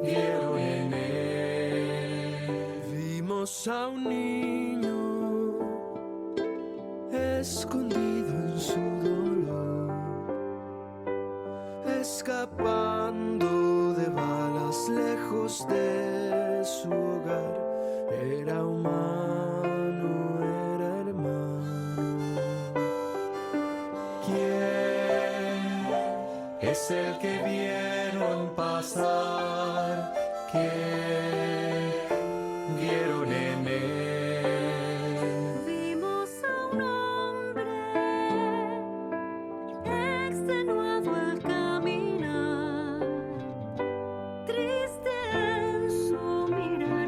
vieron en él. Vimos a un niño escondido en su dolor, escapando de balas lejos de su hogar. Era humano, era hermano. ¿Quién es el que vieron pasar? ¿Quién vieron en él? Vimos a un hombre extenuado al caminar, triste en su mirar.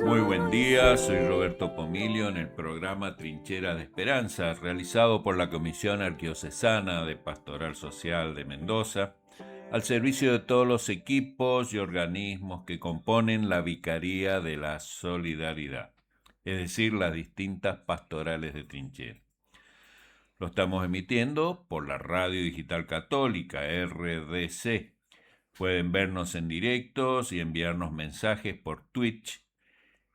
Muy buen día, soy Roberto Pomilio en el programa Trinchera de Esperanza, realizado por la Comisión Arquidiocesana de Pastoral Social de Mendoza, al servicio de todos los equipos y organismos que componen la Vicaría de la Solidaridad, es decir, las distintas pastorales de trinchera. Lo estamos emitiendo por la Radio Digital Católica, RDC. Pueden vernos en directos y enviarnos mensajes por Twitch.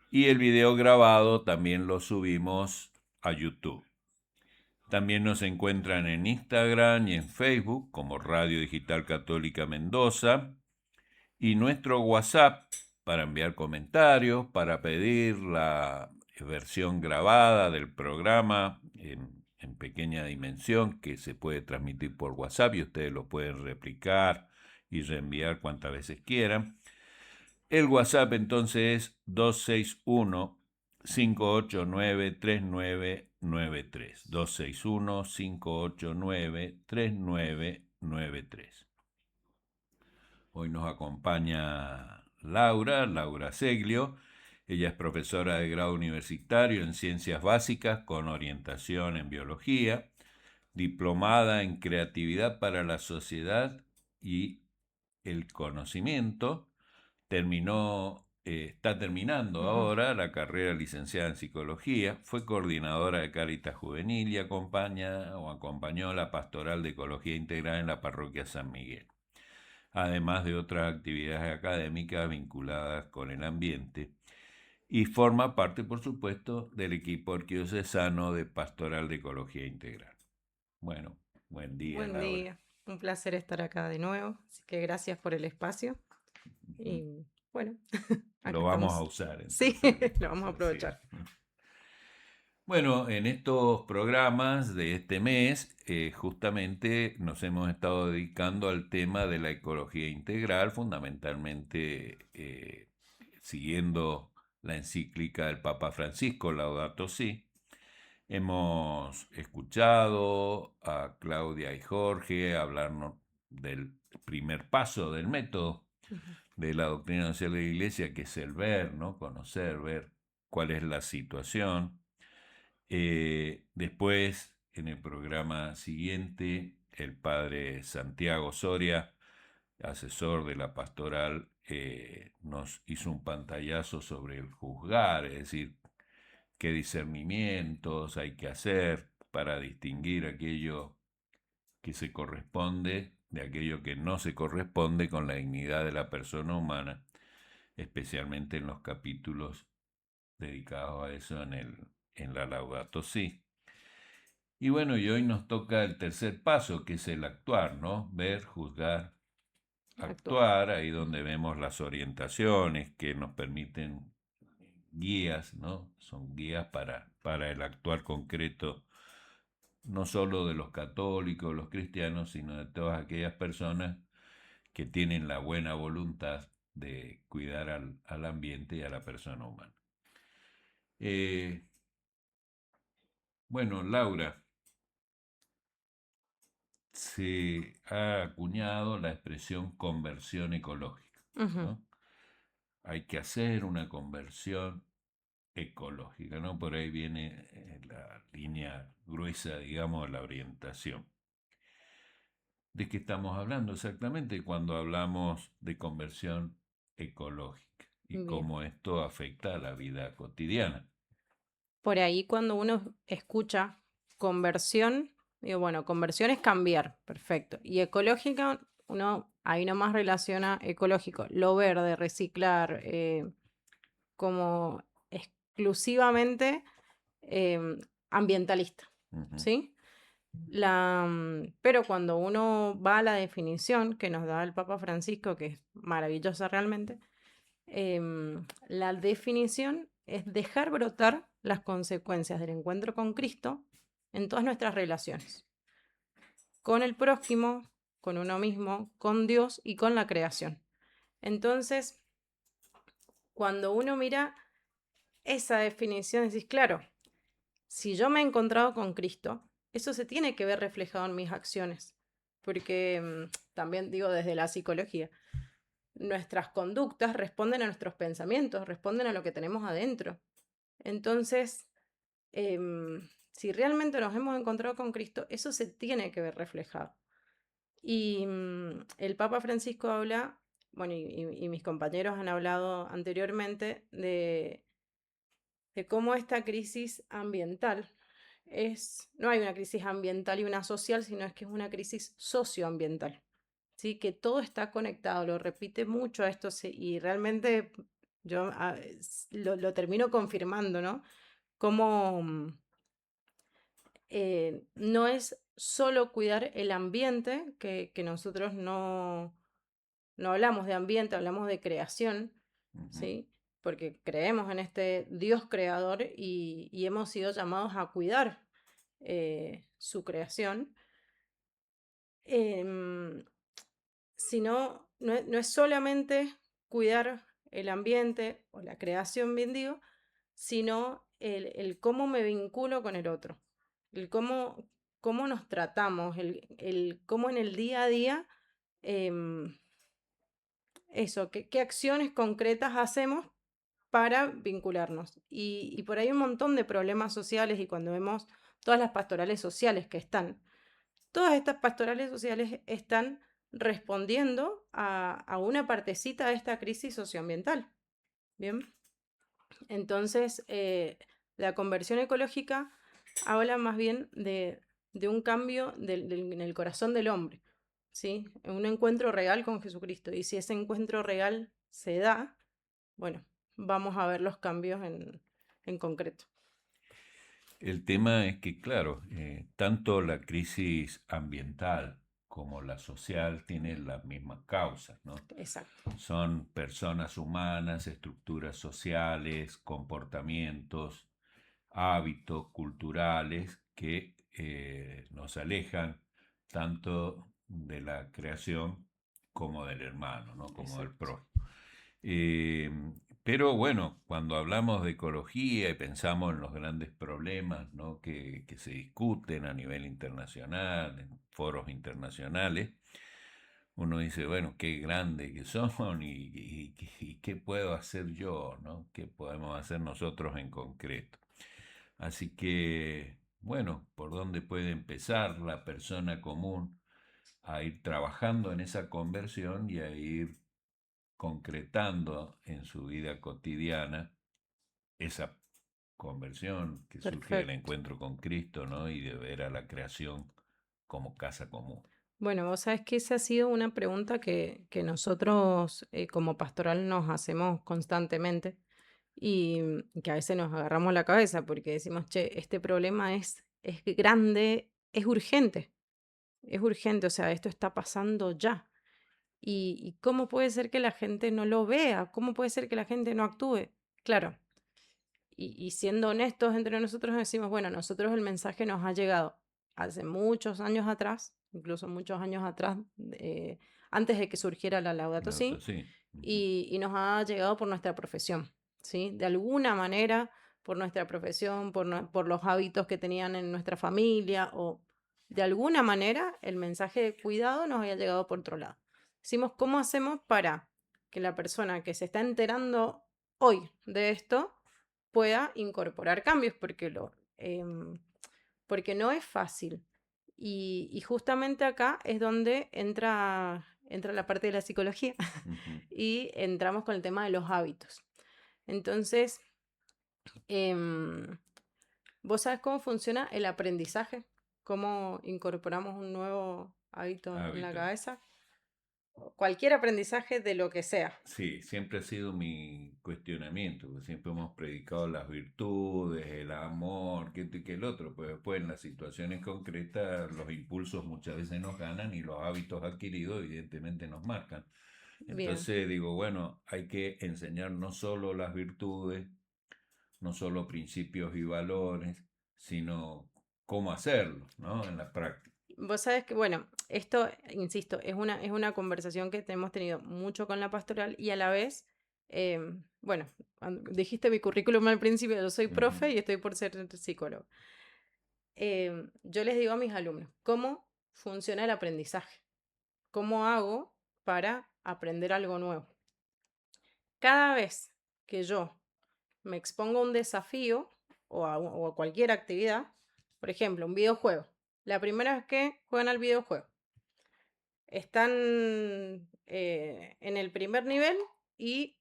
Y el video grabado también lo subimos a YouTube. También nos encuentran en Instagram y en Facebook como Radio Digital Católica Mendoza. Y nuestro WhatsApp para enviar comentarios, para pedir la versión grabada del programa en pequeña dimensión que se puede transmitir por WhatsApp y ustedes lo pueden replicar y reenviar cuantas veces quieran. El WhatsApp entonces es 261-589-3993. 261-589-3993. Hoy nos acompaña Laura Seglio. Ella es profesora de grado universitario en Ciencias Básicas con orientación en Biología, diplomada en Creatividad para la Sociedad y el Conocimiento. Está terminando ahora la carrera licenciada en Psicología, fue coordinadora de Cáritas Juvenil y acompañó la Pastoral de Ecología Integral en la Parroquia San Miguel, además de otras actividades académicas vinculadas con el ambiente, y forma parte, por supuesto, del equipo arquidiocesano de Pastoral de Ecología Integral. Bueno, buen día, Buen Laura. día, un placer estar acá de nuevo, así que gracias por el espacio y bueno, acá Lo vamos a estamos. usar Sí, entonces. lo vamos a aprovechar. Sí. Bueno, en estos programas de este mes, justamente nos hemos estado dedicando al tema de la ecología integral, fundamentalmente siguiendo la encíclica del Papa Francisco, Laudato Si. Hemos escuchado a Claudia y Jorge hablarnos del primer paso del método Ujú. de la doctrina social de la Iglesia, que es el ver, ¿no? Conocer, ver cuál es la situación. Después, en el programa siguiente, el padre Santiago Soria, asesor de la pastoral, nos hizo un pantallazo sobre el juzgar, es decir, qué discernimientos hay que hacer para distinguir aquello que se corresponde de aquello que no se corresponde con la dignidad de la persona humana, especialmente en los capítulos dedicados a eso en la Laudato Si. Y bueno, y hoy nos toca el tercer paso, que es el actuar, ¿no? Ver, juzgar, Actuar. actuar, ahí donde vemos las orientaciones que nos permiten guías, ¿no? Son guías para el actuar concreto, no solo de los católicos, los cristianos, sino de todas aquellas personas que tienen la buena voluntad de cuidar al ambiente y a la persona humana. Bueno, Laura, se ha acuñado la expresión conversión ecológica, Ujú. ¿no? Hay que hacer una conversión ecológica, ¿no? Por ahí viene la línea gruesa, digamos, de la orientación. ¿De qué estamos hablando exactamente cuando hablamos de conversión ecológica y Bien. cómo esto afecta a la vida cotidiana? Por ahí cuando uno escucha conversión, digo, bueno, conversión es cambiar, perfecto. Y ecológica, uno ahí nomás relaciona ecológico, lo verde, reciclar, como exclusivamente ambientalista, Ujú. ¿sí? Pero cuando uno va a la definición que nos da el Papa Francisco, que es maravillosa realmente, la definición es dejar brotar las consecuencias del encuentro con Cristo en todas nuestras relaciones, con el prójimo, con uno mismo, con Dios y con la creación. Entonces, cuando uno mira esa definición, decís, claro, si yo me he encontrado con Cristo, eso se tiene que ver reflejado en mis acciones, porque también digo desde la psicología, nuestras conductas responden a nuestros pensamientos, responden a lo que tenemos adentro. Entonces, si realmente nos hemos encontrado con Cristo, eso se tiene que ver reflejado. Y el Papa Francisco habla, bueno, y mis compañeros han hablado anteriormente de cómo esta crisis ambiental no hay una crisis ambiental y una social, sino es que es una crisis socioambiental, ¿sí? Que todo está conectado, lo repite mucho a esto y realmente yo lo termino confirmando, ¿no? Como no es solo cuidar el ambiente, que nosotros no hablamos de ambiente, hablamos de creación, Ujú. ¿sí? Porque creemos en este Dios creador y hemos sido llamados a cuidar su creación, em, sino no es solamente cuidar el ambiente o la creación, bien digo, sino el cómo me vinculo con el otro, el cómo nos tratamos, el cómo en el día a día, em, eso, qué acciones concretas hacemos para vincularnos. Y por ahí un montón de problemas sociales y cuando vemos todas las pastorales sociales que están, todas estas pastorales sociales están respondiendo a una partecita de esta crisis socioambiental. Bien, entonces la conversión ecológica habla más bien de un cambio en el corazón del hombre, ¿sí? Un encuentro real con Jesucristo. Y si ese encuentro real se da, bueno, vamos a ver los cambios en concreto. El tema es que, claro, tanto la crisis ambiental como la social tienen las mismas causas, ¿no? Exacto. Son personas humanas, estructuras sociales, comportamientos, hábitos culturales que nos alejan tanto de la creación como del hermano, ¿no? Como del Exacto. prójimo. Eh, pero bueno, cuando hablamos de ecología y pensamos en los grandes problemas, ¿no? que se discuten a nivel internacional, en foros internacionales, uno dice, bueno, qué grande que son y qué puedo hacer yo, ¿no? ¿Qué podemos hacer nosotros en concreto? Así que, bueno, ¿por dónde puede empezar la persona común a ir trabajando en esa conversión y a ir concretando en su vida cotidiana esa conversión que surge del Perfecto. encuentro con Cristo, ¿no? Y de ver a la creación como casa común. Bueno, vos sabés que esa ha sido una pregunta que nosotros como pastoral nos hacemos constantemente y que a veces nos agarramos la cabeza porque decimos, che, este problema es grande, es urgente, o sea, esto está pasando ya. Y cómo puede ser que la gente no lo vea? ¿Cómo puede ser que la gente no actúe? Claro, y siendo honestos entre nosotros decimos, bueno, nosotros el mensaje nos ha llegado hace muchos años atrás, incluso muchos años atrás, antes de que surgiera la Laudato Claro, Si, sí. Ujú. y nos ha llegado por nuestra profesión, ¿sí? De alguna manera, por nuestra profesión, por los hábitos que tenían en nuestra familia, o de alguna manera el mensaje de cuidado nos había llegado por otro lado. Decimos, ¿cómo hacemos para que la persona que se está enterando hoy de esto pueda incorporar cambios? Porque no es fácil. Y justamente acá es donde entra la parte de la psicología Ujú. y entramos con el tema de los hábitos. Entonces, em, ¿vos sabés cómo funciona el aprendizaje? ¿Cómo incorporamos un nuevo hábito en la Hábito. cabeza? cualquier aprendizaje de lo que sea. Sí, siempre ha sido mi cuestionamiento, porque siempre hemos predicado las virtudes, el amor, que esto y que el otro, pero después en las situaciones concretas los impulsos muchas veces nos ganan y los hábitos adquiridos evidentemente nos marcan. Bien. Entonces digo, bueno, hay que enseñar no solo las virtudes, no solo principios y valores, sino cómo hacerlo, ¿no? En la práctica. Vos sabés que, bueno, esto, insisto, es una conversación que hemos tenido mucho con la pastoral y a la vez, bueno, dijiste mi currículum al principio, yo soy Ujú. profe y estoy por ser psicólogo. Yo les digo a mis alumnos, ¿cómo funciona el aprendizaje? ¿Cómo hago para aprender algo nuevo? Cada vez que yo me expongo a un desafío o a cualquier actividad, por ejemplo, un videojuego, la primera vez que juegan al videojuego, están en el primer nivel y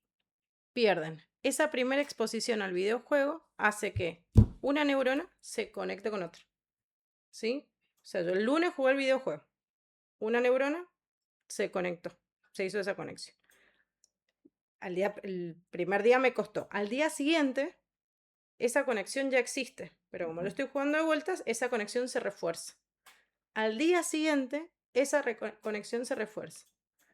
pierden. Esa primera exposición al videojuego hace que una neurona se conecte con otra, ¿sí? O sea, yo el lunes jugué el videojuego, una neurona se conectó, se hizo esa conexión. El primer día me costó. Al día siguiente, esa conexión ya existe, pero como lo Ujú. estoy jugando de vueltas, esa conexión se refuerza. Al día siguiente, esa conexión se refuerza.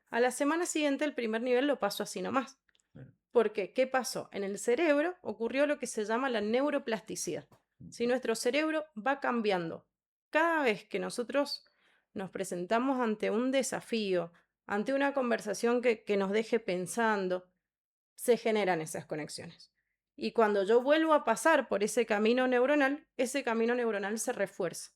A la semana siguiente, el primer nivel lo paso así nomás. Bueno, ¿Por qué? ¿Qué pasó? En el cerebro ocurrió lo que se llama la neuroplasticidad. Si nuestro cerebro va cambiando cada vez que nosotros nos presentamos ante un desafío, ante una conversación que nos deje pensando, se generan esas conexiones. Y cuando yo vuelvo a pasar por ese camino neuronal se refuerza.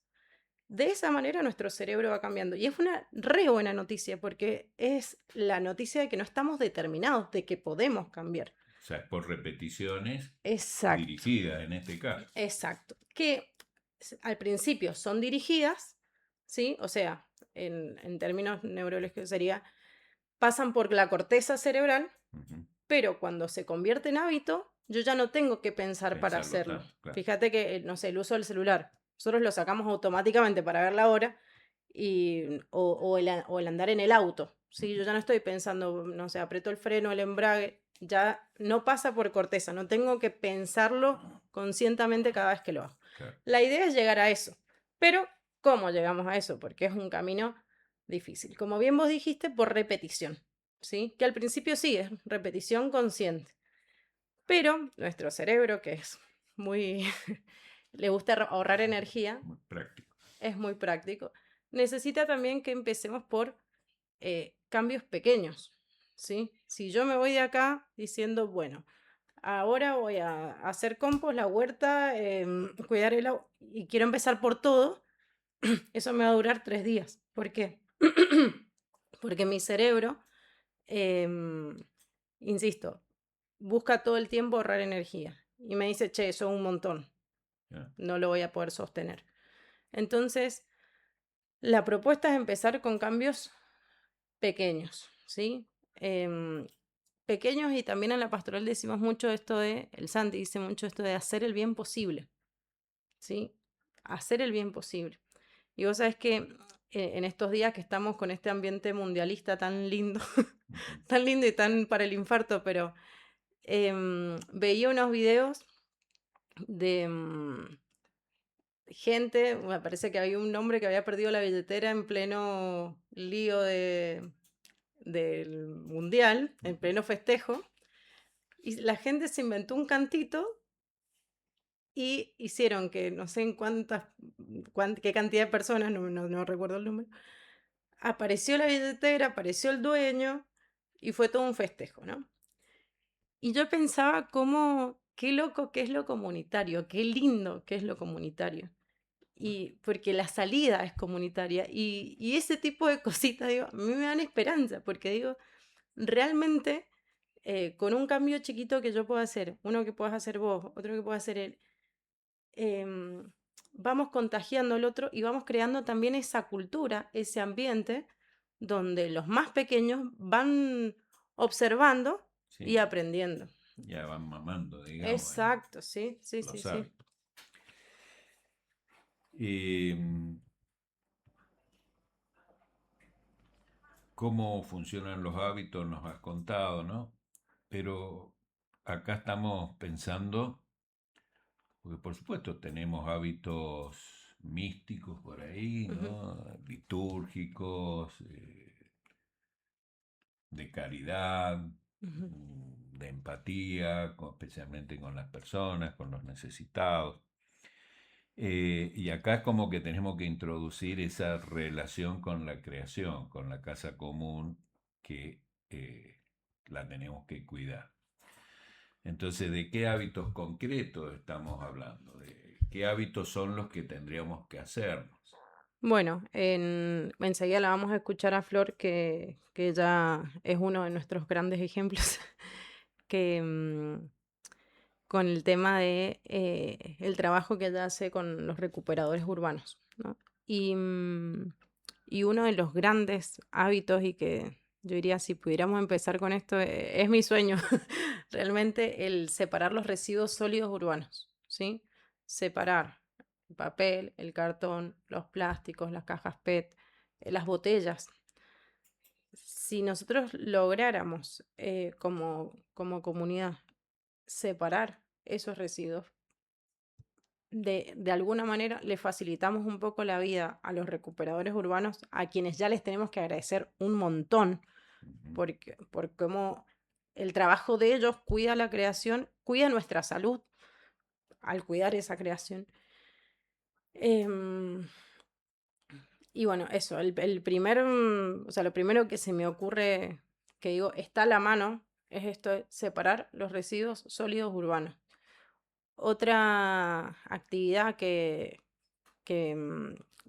De esa manera nuestro cerebro va cambiando. Y es una re buena noticia porque es la noticia de que no estamos determinados, de que podemos cambiar. o sea, por repeticiones Exacto, dirigidas en este caso. exacto. Que al principio son dirigidas, ¿sí? O sea, en términos neurológicos sería, pasan por la corteza cerebral, Ujú. pero cuando se convierte en hábito, yo ya no tengo que pensar para Pensarlo hacerlo. tanto, claro. Fíjate que, no sé, el uso del celular, nosotros lo sacamos automáticamente para ver la hora o el andar en el auto. ¿Sí? Ujú. Yo ya no estoy pensando, no sé, aprieto el freno, el embrague, ya no pasa por corteza, no tengo que pensarlo conscientemente cada vez que lo hago. Claro. La idea es llegar a eso, pero ¿cómo llegamos a eso? Porque es un camino difícil. Como bien vos dijiste, por repetición. ¿Sí? Que al principio sí es repetición consciente, pero nuestro cerebro, que es muy, le gusta ahorrar energía, Muy práctico. es muy práctico, necesita también que empecemos por cambios pequeños, ¿sí? Si yo me voy de acá diciendo, bueno, ahora voy a hacer compost, la huerta, cuidar el agua, y quiero empezar por todo, eso me va a durar 3 días. ¿Por qué? Porque mi cerebro, em, insisto, busca todo el tiempo ahorrar energía. Y me dice, che, eso es un montón, Ya. no lo voy a poder sostener. Entonces, la propuesta es empezar con cambios pequeños, ¿sí? Em, Pequeños y también en la pastoral decimos mucho esto el Santi dice mucho esto de hacer el bien posible, ¿sí? Hacer el bien posible. Y vos sabés que en estos días que estamos con este ambiente mundialista tan lindo, Ujú. tan lindo y tan para el infarto, pero veía unos videos de gente, me parece que había un hombre que había perdido la billetera en pleno lío del mundial, en Ujú. pleno festejo, y la gente se inventó un cantito y hicieron que no sé en qué cantidad de personas, no recuerdo el número, apareció la billetera, apareció el dueño y fue todo un festejo, ¿no? Y yo pensaba qué loco que es lo comunitario, qué lindo que es lo comunitario. Y porque la salida es comunitaria y ese tipo de cositas, digo, a mí me dan esperanza, porque digo, realmente con un cambio chiquito que yo pueda hacer, uno que puedas hacer vos, otro que pueda hacer él, em, vamos contagiando al otro y vamos creando también esa cultura, ese ambiente donde los más pequeños van observando y Sí, aprendiendo. ya van mamando, digamos, Exacto, sí, sí, sí, los sí. hábitos. Y cómo funcionan los hábitos nos has contado, ¿no? Pero acá estamos pensando, porque por supuesto tenemos hábitos místicos por ahí, Ujú, ¿no? Litúrgicos, de caridad, ujú. de empatía, especialmente con las personas, con los necesitados. Y acá es como que tenemos que introducir esa relación con la creación, con la casa común, que la tenemos que cuidar. Entonces, ¿de qué hábitos concretos estamos hablando? ¿De qué hábitos son los que tendríamos que hacernos? Bueno, enseguida la vamos a escuchar a Flor, que ella es uno de nuestros grandes ejemplos, que con el tema de el trabajo que ella hace con los recuperadores urbanos, ¿no? Y, y uno de los grandes hábitos, y que yo diría, si pudiéramos empezar con esto, es mi sueño, realmente el separar los residuos sólidos urbanos, ¿sí? Separar el papel, el cartón, los plásticos, las cajas PET, las botellas. Si nosotros lográramos como comunidad separar esos residuos, de alguna manera le facilitamos un poco la vida a los recuperadores urbanos, a quienes ya les tenemos que agradecer un montón, Ujú, por cómo el trabajo de ellos cuida la creación, cuida nuestra salud al cuidar esa creación. Em, y bueno, eso, o sea, lo primero que se me ocurre, que digo, está a la mano, es esto de separar los residuos sólidos urbanos. Otra actividad que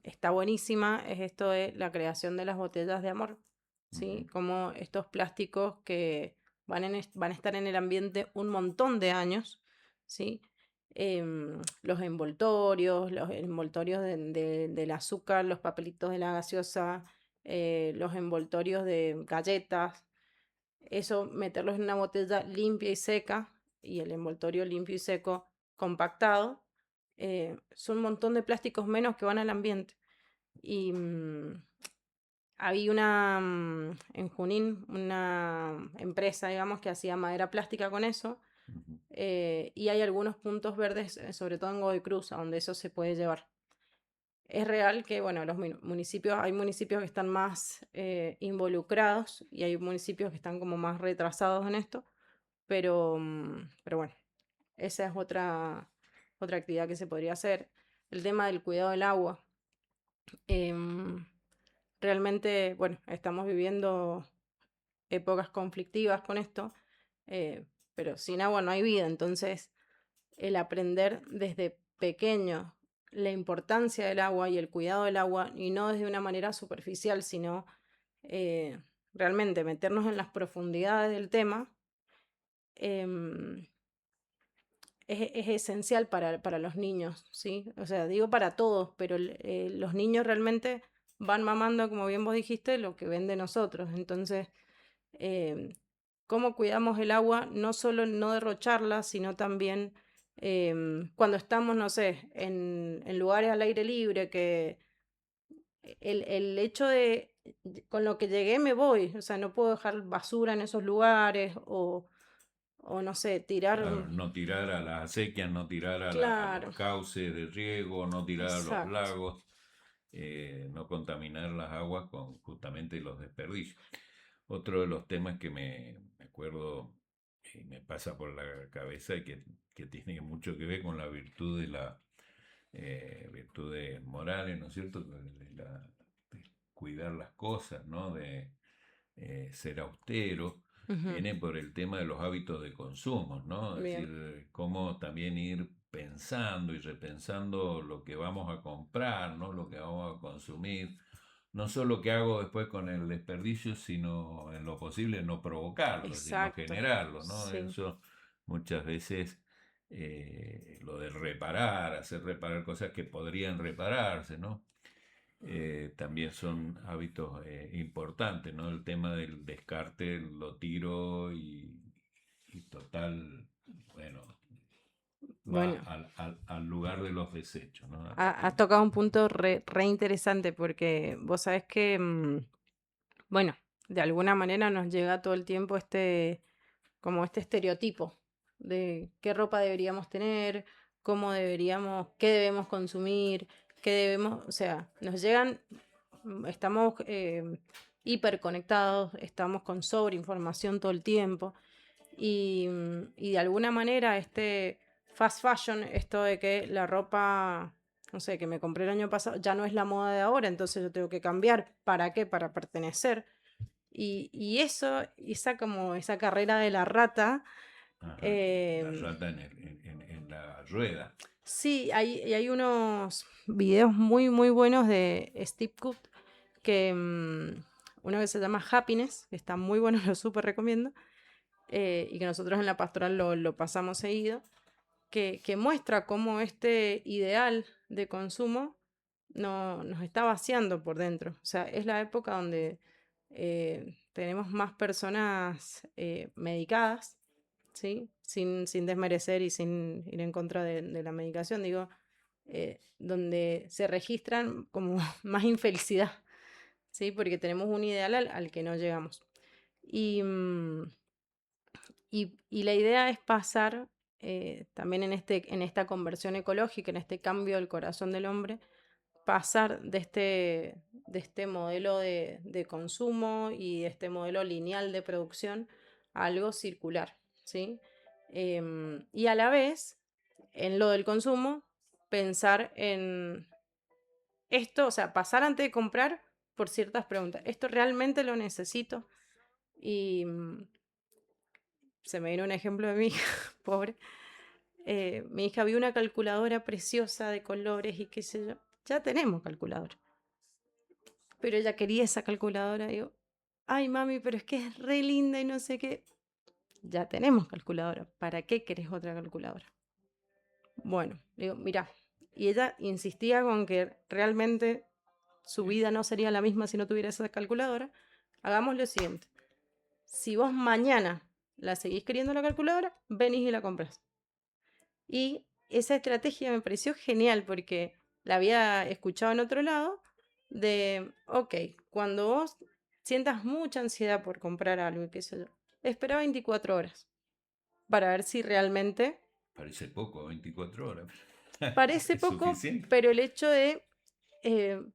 está buenísima es esto de la creación de las botellas de amor, ujú, ¿sí? Como estos plásticos que van a estar en el ambiente un montón de años, ¿sí? Los envoltorios del azúcar, los papelitos de la gaseosa, los envoltorios de galletas, eso meterlos en una botella limpia y seca y el envoltorio limpio y seco compactado, son un montón de plásticos menos que van al ambiente. Y había en Junín, una empresa, digamos, que hacía madera plástica con eso. ujú. Y hay algunos puntos verdes, sobre todo en Godoy Cruz, a donde eso se puede llevar. Es real que, bueno, hay municipios que están más involucrados y hay municipios que están como más retrasados en esto, pero bueno, esa es otra actividad que se podría hacer. El tema del cuidado del agua. em, Realmente, bueno, estamos viviendo épocas conflictivas con esto, eh, pero sin agua no hay vida, entonces el aprender desde pequeño la importancia del agua y el cuidado del agua, y no desde una manera superficial, sino eh, realmente meternos en las profundidades del tema, em, es esencial para los niños, ¿sí? O sea, digo para todos, pero los niños realmente van mamando, como bien vos dijiste, lo que ven de nosotros. Entonces, em, cómo cuidamos el agua, no solo no derrocharla, sino también cuando estamos, no sé, en lugares al aire libre, que el hecho de con lo que llegué me voy, o sea, no puedo dejar basura en esos lugares o no sé, tirar, Claro, no tirar a las acequias, no tirar a los claro, cauces de riego, no tirar a los exacto. lagos, no contaminar las aguas con justamente los desperdicios. Otro de los temas que me acuerdo y me pasa por la cabeza y que tiene mucho que ver con la virtud de la virtudes morales, ¿no es cierto? De cuidar las cosas, ¿no? De ser austero, Ujú, viene por el tema de los hábitos de consumo, ¿no? Es bien, decir, cómo también ir pensando y repensando lo que vamos a comprar, ¿no? Lo que vamos a consumir. No solo qué hago después con el desperdicio, sino en lo posible no provocarlo, sino exacto, generarlo, ¿no? sí. Eso muchas veces lo de reparar, hacer reparar cosas que podrían repararse, ¿no? También son hábitos importantes, ¿no? El tema del descarte lo tiro y total, bueno, va Bueno, al lugar de los desechos, ¿no? has tocado un punto re interesante porque vos sabés que, bueno, de alguna manera nos llega todo el tiempo como este estereotipo de qué ropa deberíamos tener, qué debemos consumir, o sea, nos llegan, estamos hiperconectados, estamos con sobreinformación todo el tiempo y de alguna manera este fast fashion, esto de que la ropa, no sé, que me compré el año pasado, ya no es la moda de ahora, entonces yo tengo que cambiar. ¿Para qué? Para pertenecer. Y esa carrera de la rata. Ajá, la eh, rata en la rueda. sí, hay unos videos muy, muy buenos de Steve Cook, uno que se llama Happiness, que está muy bueno, lo súper recomiendo, y que nosotros en la pastoral lo pasamos seguido, que muestra cómo este ideal de consumo nos está vaciando por dentro. O sea, es la época donde tenemos más personas medicadas, ¿sí? Sin desmerecer y sin ir en contra de la medicación, digo, donde se registran como más infelicidad, ¿sí? Porque tenemos un ideal al que no llegamos. Y la idea es pasar también en esta conversión ecológica, en este cambio del corazón del hombre, pasar de este modelo de consumo y de este modelo lineal de producción a algo circular, ¿sí? Y a la vez, en lo del consumo, pensar en esto, o sea, pasar antes de comprar por ciertas preguntas. ¿Esto realmente lo necesito? Y se me viene un ejemplo de mi hija, pobre. Mi hija vio una calculadora preciosa de colores y qué sé yo. Ya tenemos calculadora. Pero ella quería esa calculadora. Digo, ay mami, pero es que es re linda y no sé qué. Ya tenemos calculadora. ¿Para qué querés otra calculadora? Bueno, digo, mirá. Y ella insistía con que realmente su vida no sería la misma si no tuviera esa calculadora. Hagamos lo siguiente. Si vos mañana la seguís queriendo la calculadora, venís y la compras. Y esa estrategia me pareció genial porque la había escuchado en otro lado ok, cuando vos sientas mucha ansiedad por comprar algo, qué sé yo, espera 24 horas para ver si realmente... Parece poco, 24 horas. Parece ¿Es poco, suficiente? pero el hecho de,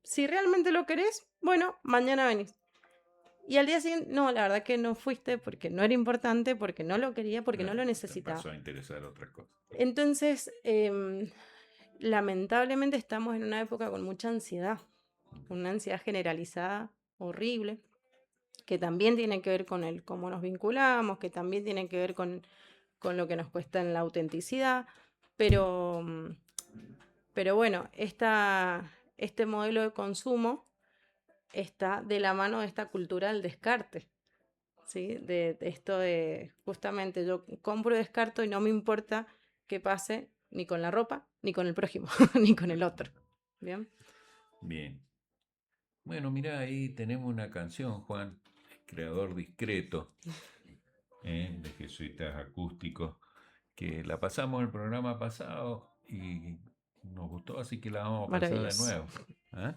si realmente lo querés, bueno, mañana venís. Y al día siguiente, no, la verdad que no fuiste porque no era importante, porque no lo quería, porque no lo Te necesitaba. pasó a interesar otra cosa. Entonces, lamentablemente estamos en una época con mucha ansiedad, una ansiedad generalizada, horrible, que también tiene que ver con el cómo nos vinculamos, que también tiene que ver con lo que nos cuesta en la autenticidad, pero bueno, este modelo de consumo está de la mano de esta cultura del descarte, ¿sí? De esto de justamente yo compro y descarto y no me importa qué pase ni con la ropa, ni con el prójimo, ni con el otro. ¿Bien? Bien. Bueno, mira, ahí tenemos una canción, Juan, creador discreto, de Jesuitas Acústicos, que la pasamos el programa pasado y nos gustó, así que la vamos a pasar de Maravilloso. nuevo. ¿Ah?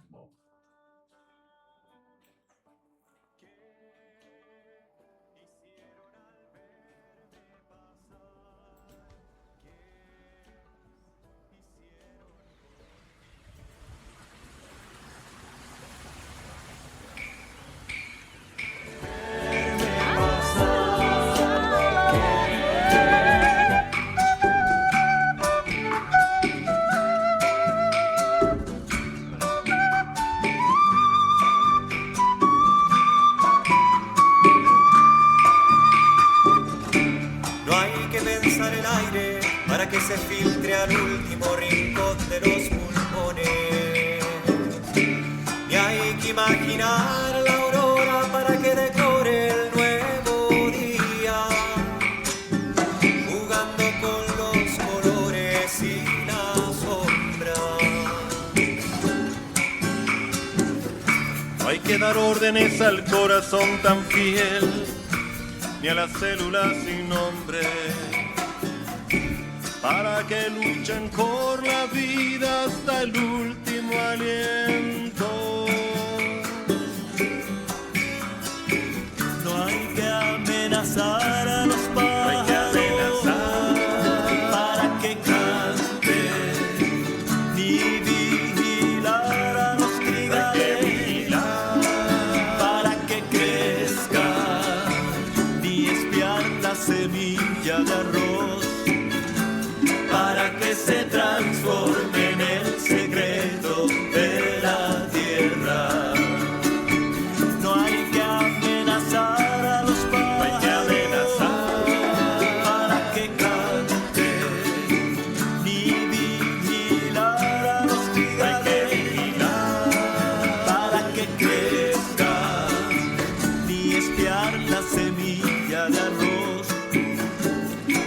No hay que pensar el aire para que se filtre al último rincón de los pulmones. Ni hay que imaginar la aurora para que decore el nuevo día, jugando con los colores y la sombra. No hay que dar órdenes al corazón tan fiel, ni a las células sin nombre, para que luchen por la vida hasta el último aliento. semilla de arroz para que se transforme en el secreto de la tierra. No hay que amenazar a los pájaros para que canten, ni vigilar a los gigantes para que crezcan, ni espiar la semilla de arroz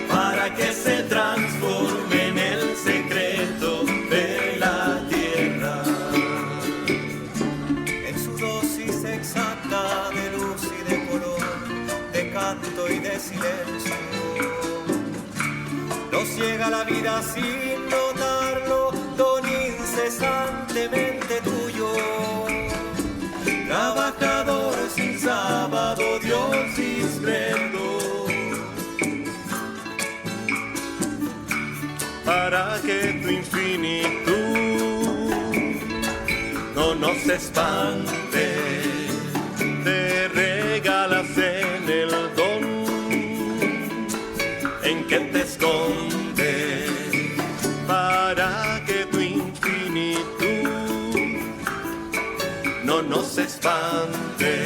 para que se transforme en el secreto de la tierra. En su dosis exacta de luz y de color, de canto y de silencio, nos llega la vida sin notarlo, don incesantemente tuyo. Trabajador sin sábado, Dios discreto, para que tu infinitud no nos espante. Te regalas en el don en que te esconde, para que tu infinitud no nos espante.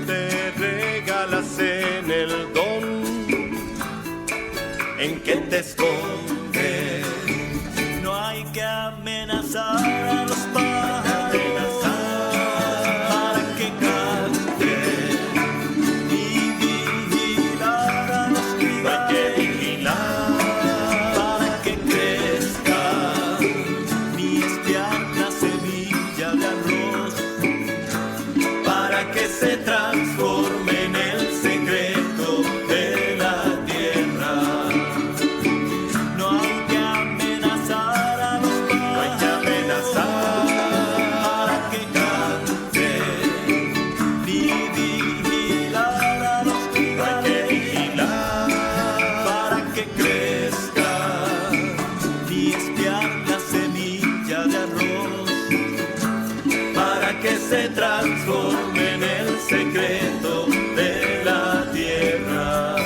Te regalas en el don en que te esconde. No hay que amenazar a los pájaros para que canten, ni vigilar a los gigantes. No hay que vigilar para que crezcan, ni espiar la semilla de arroz para que se transforme en el secreto de la tierra. Se transforme en el secreto de la tierra.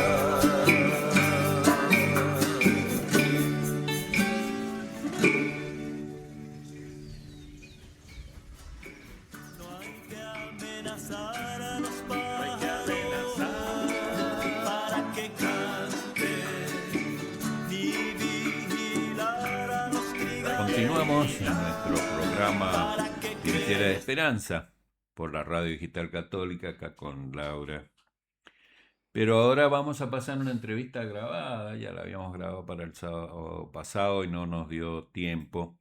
No hay que amenazar a los pájaros para que canten, ni vigilar a los gigantes. Continuamos en nuestro programa Trinchera de Esperanza por la Radio Digital Católica, acá con Laura. Pero ahora vamos a pasar una entrevista grabada, ya la habíamos grabado para el sábado pasado y no nos dio tiempo,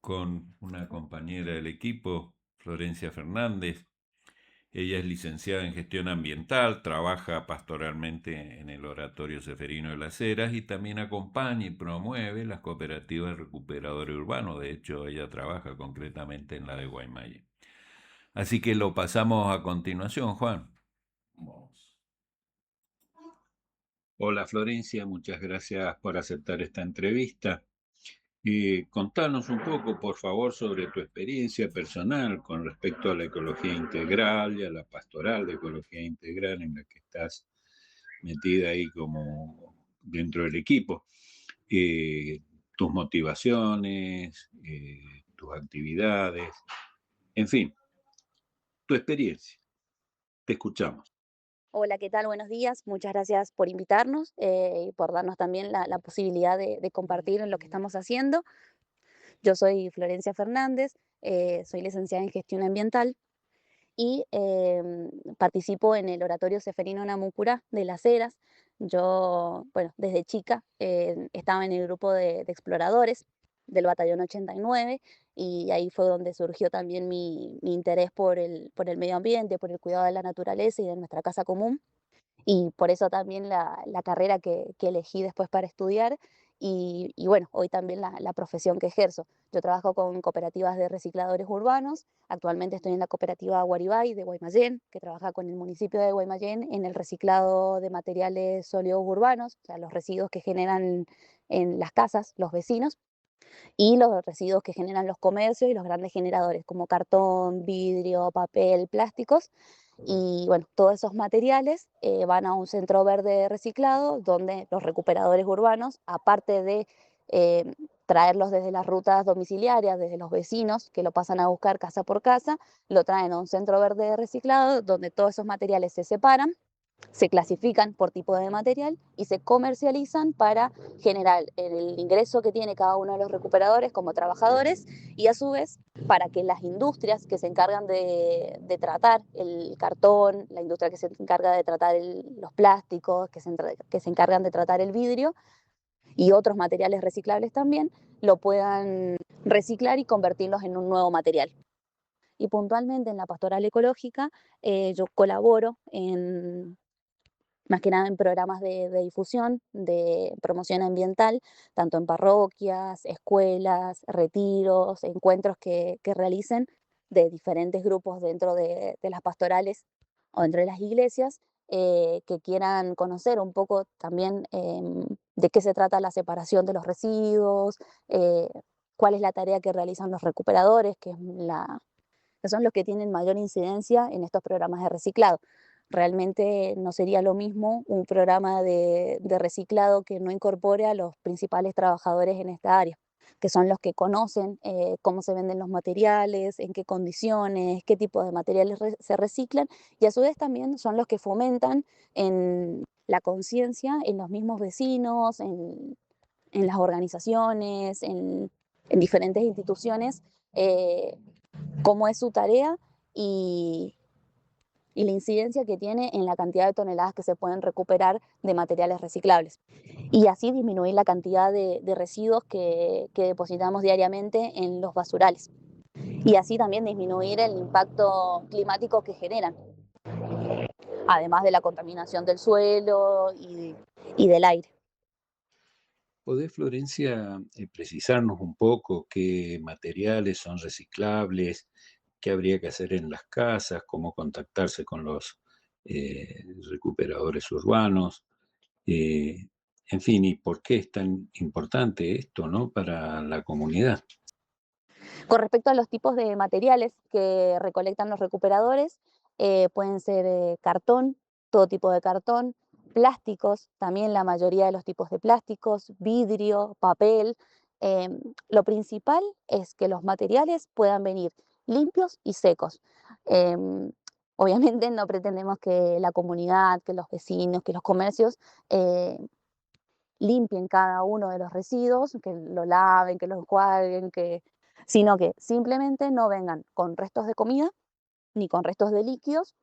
con una compañera del equipo, Florencia Fernández. Ella es licenciada en gestión ambiental, trabaja pastoralmente en el Oratorio Ceferino de las Heras y también acompaña y promueve las cooperativas de recuperadores urbanos. De hecho, ella trabaja concretamente en la de Guaymallén. Así que lo pasamos a continuación, Juan. Vamos. Hola Florencia, muchas gracias por aceptar esta entrevista. Contanos un poco, por favor, sobre tu experiencia personal con respecto a la ecología integral y a la pastoral de ecología integral en la que estás metida ahí como dentro del equipo. Tus motivaciones, tus actividades, en fin, tu experiencia. Te escuchamos. Hola, ¿qué tal? Buenos días. Muchas gracias por invitarnos y por darnos también la posibilidad de compartir en lo que estamos haciendo. Yo soy Florencia Fernández, soy licenciada en gestión ambiental y participo en el Oratorio Ceferino Namucurá de Las Heras. Yo, bueno, desde chica estaba en el grupo de exploradores del Batallón 89 y ahí fue donde surgió también mi interés por el medio ambiente, por el cuidado de la naturaleza y de nuestra casa común. Y por eso también la carrera que elegí después para estudiar y bueno, hoy también la profesión que ejerzo. Yo trabajo con cooperativas de recicladores urbanos. Actualmente estoy en la cooperativa Guaribay de Guaymallén, que trabaja con el municipio de Guaymallén en el reciclado de materiales sólidos urbanos, o sea, los residuos que generan en las casas los vecinos y los residuos que generan los comercios y los grandes generadores como cartón, vidrio, papel, plásticos. Y bueno, todos esos materiales van a un centro verde de reciclado donde los recuperadores urbanos, aparte de eh, traerlos desde las rutas domiciliarias, desde los vecinos que lo pasan a buscar casa por casa, lo traen a un centro verde de reciclado donde todos esos materiales se separan, se clasifican por tipo de material y se comercializan para generar el ingreso que tiene cada uno de los recuperadores como trabajadores y a su vez para que las industrias que se encargan de tratar el cartón, la industria que se encarga de tratar los plásticos, que se encargan de tratar el vidrio y otros materiales reciclables también, lo puedan reciclar y convertirlos en un nuevo material. Y puntualmente en la pastoral ecológica yo colaboro más que nada en programas de difusión, de promoción ambiental, tanto en parroquias, escuelas, retiros, encuentros que realicen de diferentes grupos dentro de las pastorales o dentro de las iglesias, que quieran conocer un poco también de qué se trata la separación de los residuos, eh, cuál es la tarea que realizan los recuperadores, que son los que tienen mayor incidencia en estos programas de reciclado. Realmente no sería lo mismo un programa de reciclado que no incorpore a los principales trabajadores en esta área, que son los que conocen cómo se venden los materiales, en qué condiciones, qué tipo de materiales se reciclan, y a su vez también son los que fomentan en la conciencia en los mismos vecinos, en las organizaciones, en diferentes instituciones, eh, cómo es su tarea y, y la incidencia que tiene en la cantidad de toneladas que se pueden recuperar de materiales reciclables. Y así disminuir la cantidad de residuos que depositamos diariamente en los basurales. Y así también disminuir el impacto climático que generan, además de la contaminación del suelo y del aire. ¿Podés, Florencia, precisarnos un poco qué materiales son reciclables, qué habría que hacer en las casas, cómo contactarse con los recuperadores urbanos? Eh, en fin, ¿y por qué es tan importante esto, ¿no?, para la comunidad? Con respecto a los tipos de materiales que recolectan los recuperadores, pueden ser cartón, todo tipo de cartón, plásticos, también la mayoría de los tipos de plásticos, vidrio, papel. Eh, lo principal es que los materiales puedan venir limpios y secos. Eh, Obviamente no pretendemos que la comunidad, que los vecinos, que los comercios limpien cada uno de los residuos, que lo laven, que lo enjuaguen, sino que simplemente no vengan con restos de comida ni con restos de líquidos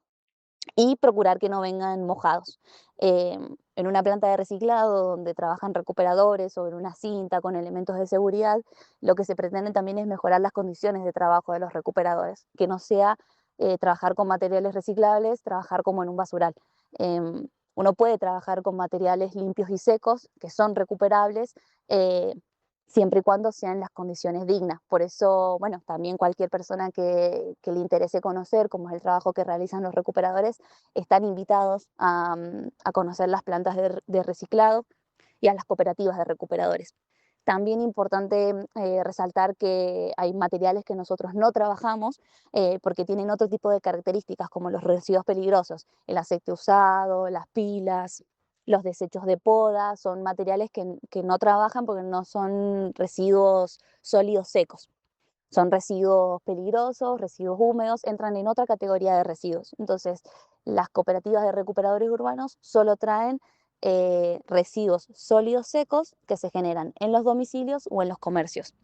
y procurar que no vengan mojados. En una planta de reciclado donde trabajan recuperadores sobre una cinta con elementos de seguridad, lo que se pretende también es mejorar las condiciones de trabajo de los recuperadores, que no sea trabajar con materiales reciclables, trabajar como en un basural. Uno puede trabajar con materiales limpios y secos, que son recuperables, eh, siempre y cuando sean las condiciones dignas. Por eso, bueno, también cualquier persona que le interese conocer cómo es el trabajo que realizan los recuperadores, están invitados a conocer las plantas de reciclado y a las cooperativas de recuperadores. También importante resaltar que hay materiales que nosotros no trabajamos porque tienen otro tipo de características, como los residuos peligrosos, el aceite usado, las pilas, los desechos de poda, son materiales que no trabajan porque no son residuos sólidos secos. Son residuos peligrosos, residuos húmedos, entran en otra categoría de residuos. Entonces, las cooperativas de recuperadores urbanos solo traen residuos sólidos secos que se generan en los domicilios o en los comercios.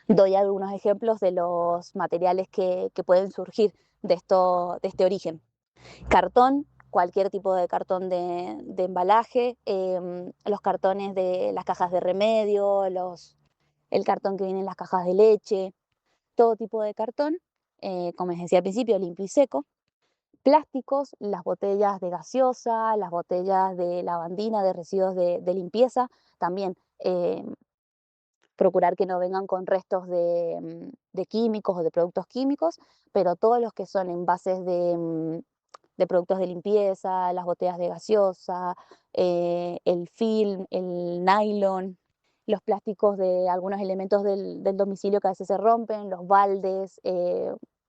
Doy algunos ejemplos de los materiales que pueden surgir de este origen. Cartón, cualquier tipo de cartón de embalaje, los cartones de las cajas de remedio, el cartón que viene en las cajas de leche, todo tipo de cartón, como les decía al principio, limpio y seco. Plásticos, las botellas de gaseosa, las botellas de lavandina, de residuos de limpieza, también procurar que no vengan con restos de químicos o de productos químicos, pero todos los que son envases de productos de limpieza, las botellas de gaseosa, el film, el nylon, los plásticos de algunos elementos del domicilio que a veces se rompen, los baldes,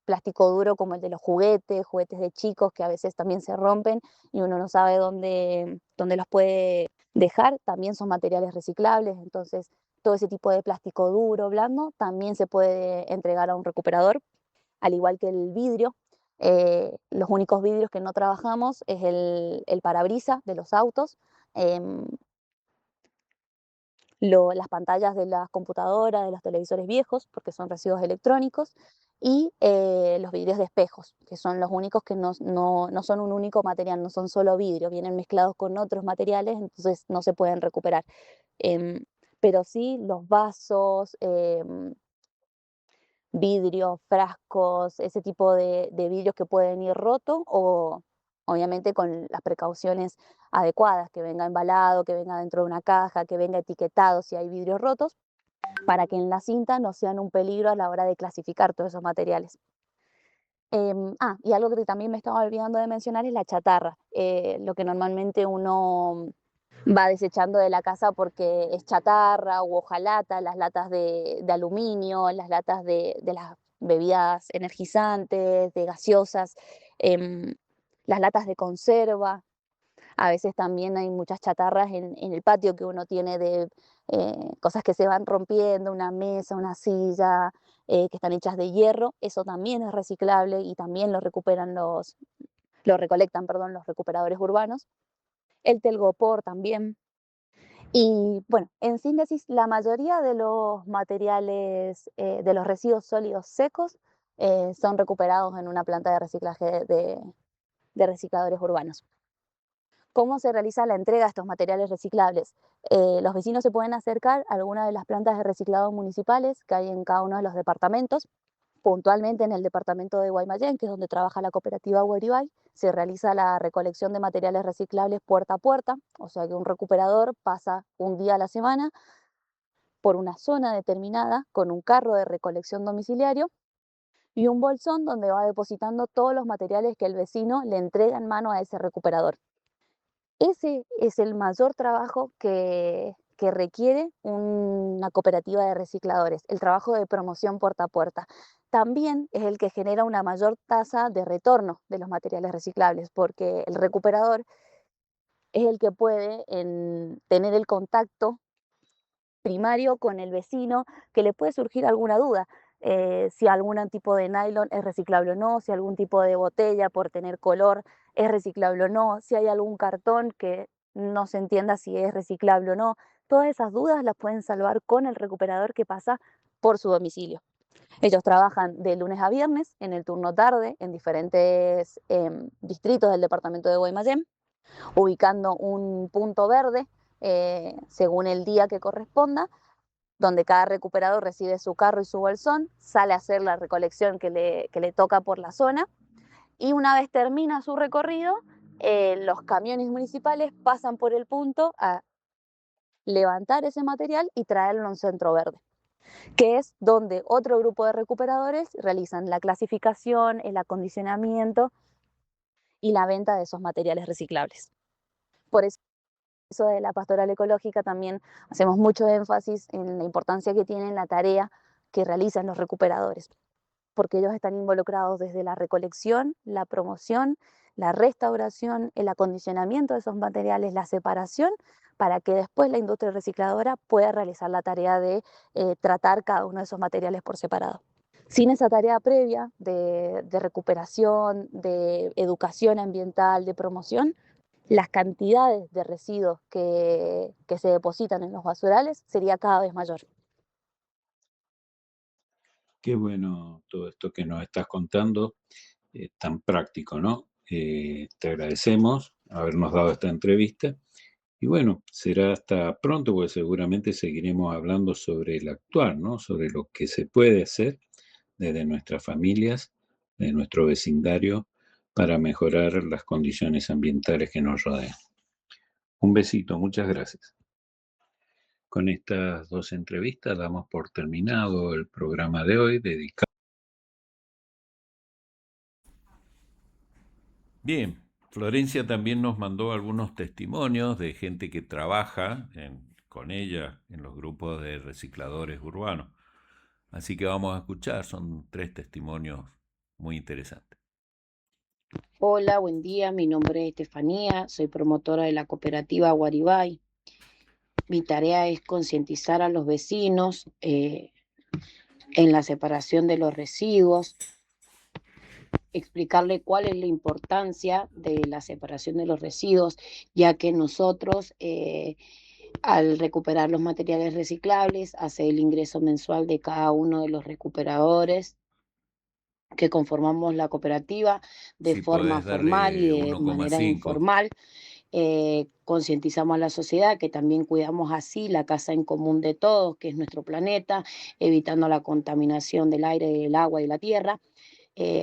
plástico duro como el de los juguetes de chicos que a veces también se rompen y uno no sabe dónde los puede dejar, también son materiales reciclables, entonces todo ese tipo de plástico duro, blando, también se puede entregar a un recuperador, al igual que el vidrio. Los únicos vidrios que no trabajamos es el parabrisas de los autos, em, las pantallas de las computadoras, de los televisores viejos, porque son residuos electrónicos, y los vidrios de espejos, que son los únicos que no son un único material, no son solo vidrio, vienen mezclados con otros materiales, entonces no se pueden recuperar. Em, pero sí los vasos, vidrios, frascos, ese tipo de vidrios que pueden ir rotos o obviamente con las precauciones adecuadas, que venga embalado, que venga dentro de una caja, que venga etiquetado si hay vidrios rotos, para que en la cinta no sean un peligro a la hora de clasificar todos esos materiales. Y algo que también me estaba olvidando de mencionar es la chatarra, lo que normalmente uno va desechando de la casa porque es chatarra u hojalata, las latas de aluminio, las latas de las bebidas energizantes, de gaseosas, em, las latas de conserva. A veces también hay muchas chatarras en el patio que uno tiene de cosas que se van rompiendo, una mesa, una silla, que están hechas de hierro. Eso también es reciclable y también lo recolectan, perdón, los recuperadores urbanos. El telgopor también. Y bueno, en síntesis, la mayoría de los materiales, de los residuos sólidos secos, son recuperados en una planta de reciclaje de recicladores urbanos. ¿Cómo se realiza la entrega de estos materiales reciclables? Los vecinos se pueden acercar a alguna de las plantas de reciclado municipales que hay en cada uno de los departamentos. Puntualmente en el departamento de Guaymallén, que es donde trabaja la cooperativa Guaribay, se realiza la recolección de materiales reciclables puerta a puerta, o sea que un recuperador pasa un día a la semana por una zona determinada con un carro de recolección domiciliario y un bolsón donde va depositando todos los materiales que el vecino le entrega en mano a ese recuperador. Ese es el mayor trabajo que requiere una cooperativa de recicladores, el trabajo de promoción puerta a puerta. También es el que genera una mayor tasa de retorno de los materiales reciclables, porque el recuperador es el que puede tener el contacto primario con el vecino, que le puede surgir alguna duda. Si algún tipo de nylon es reciclable o no, si algún tipo de botella por tener color es reciclable o no, si hay algún cartón que no se entienda si es reciclable o no. Todas esas dudas las pueden salvar con el recuperador que pasa por su domicilio. Ellos trabajan de lunes a viernes en el turno tarde en diferentes distritos del departamento de Guaymallén, ubicando un punto verde según el día que corresponda, donde cada recuperador recibe su carro y su bolsón, sale a hacer la recolección que le toca por la zona y una vez termina su recorrido, los camiones municipales pasan por el punto a levantar ese material y traerlo a un centro verde, que es donde otro grupo de recuperadores realizan la clasificación, el acondicionamiento y la venta de esos materiales reciclables. Por eso de la pastoral ecológica también hacemos mucho énfasis en la importancia que tiene la tarea que realizan los recuperadores, porque ellos están involucrados desde la recolección, la promoción, la restauración, el acondicionamiento de esos materiales, la separación, para que después la industria recicladora pueda realizar la tarea de tratar cada uno de esos materiales por separado. Sin esa tarea previa de recuperación, de educación ambiental, de promoción, las cantidades de residuos que se depositan en los basurales sería cada vez mayor. Qué bueno todo esto que nos estás contando, tan práctico, ¿no? Te agradecemos habernos dado esta entrevista y bueno, será hasta pronto porque seguramente seguiremos hablando sobre el actual, ¿no? Sobre lo que se puede hacer desde nuestras familias, de nuestro vecindario, para mejorar las condiciones ambientales que nos rodean. Un besito, muchas gracias. Con estas dos entrevistas damos por terminado el programa de hoy dedicado. Bien, Florencia también nos mandó algunos testimonios de gente que trabaja con ella en los grupos de recicladores urbanos. Así que vamos a escuchar, son 3 testimonios muy interesante. Hola, buen día. Mi nombre es Estefanía, soy promotora de la cooperativa Guaribay. Mi tarea es concientizar a los vecinos en la separación de los residuos, explicarle cuál es la importancia de la separación de los residuos, ya que nosotros, al recuperar los materiales reciclables, hace el ingreso mensual de cada uno de los recuperadores que conformamos la cooperativa de Si forma podés formal y darle de manera 1,5. informal. Concientizamos a la sociedad que también cuidamos así la casa en común de todos, que es nuestro planeta, evitando la contaminación del aire, el agua y la tierra.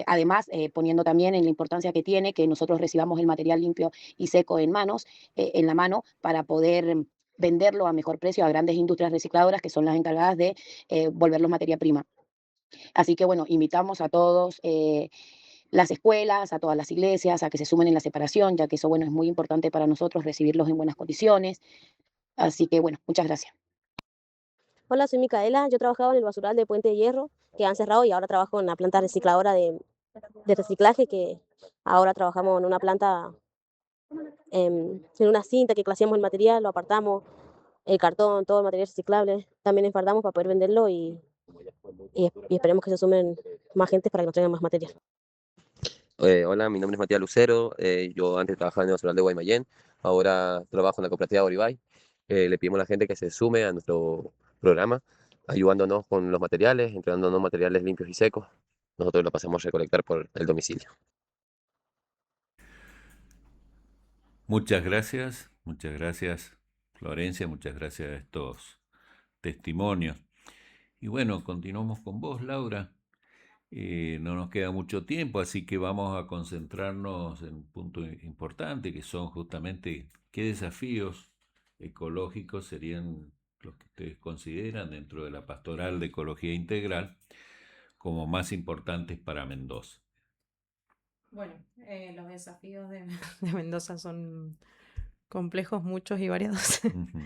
Además, poniendo también en la importancia que tiene que nosotros recibamos el material limpio y seco en la mano, para poder venderlo a mejor precio a grandes industrias recicladoras que son las encargadas de volverlos materia prima. Así que bueno, invitamos a todos, las escuelas, a todas las iglesias, a que se sumen en la separación, ya que eso, bueno, es muy importante para nosotros recibirlos en buenas condiciones. Así que bueno, muchas gracias. Hola, soy Micaela. Yo trabajaba en el basural de Puente de Hierro, que han cerrado, y ahora trabajo en la planta recicladora de reciclaje, que ahora trabajamos en una planta, en una cinta que claseamos el material, lo apartamos, el cartón, todo el material reciclable. También enfardamos para poder venderlo y esperemos que se sumen más gente para que nos traigan más material. Hola, mi nombre es Matías Lucero. Yo antes trabajaba en el Basural de Guaymallén, ahora trabajo en la cooperativa Oribay. Le pedimos a la gente que se sume a nuestro programa, ayudándonos con los materiales, entregándonos materiales limpios y secos. Nosotros lo pasamos a recolectar por el domicilio. Muchas gracias, Florencia, muchas gracias a estos testimonios. Y bueno, continuamos con vos, Laura. No nos queda mucho tiempo, así que vamos a concentrarnos en un punto importante, que son justamente qué desafíos ecológicos serían los que ustedes consideran dentro de la Pastoral de Ecología Integral como más importantes para Mendoza. Bueno, los desafíos de Mendoza son complejos, muchos y variados. Ujú.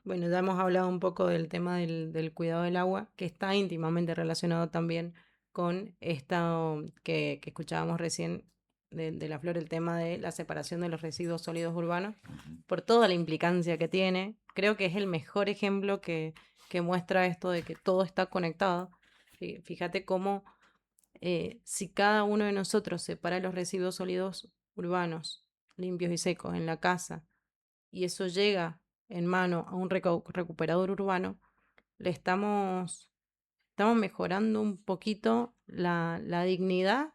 Bueno, ya hemos hablado un poco del tema del cuidado del agua, que está íntimamente relacionado también con esto que escuchábamos recién de la Flor, el tema de la separación de los residuos sólidos urbanos, por toda la implicancia que tiene. Creo que es el mejor ejemplo que muestra esto de que todo está conectado. Fíjate cómo si cada uno de nosotros separa los residuos sólidos urbanos, limpios y secos en la casa, y eso llega en mano a un recuperador urbano, le estamos mejorando un poquito la dignidad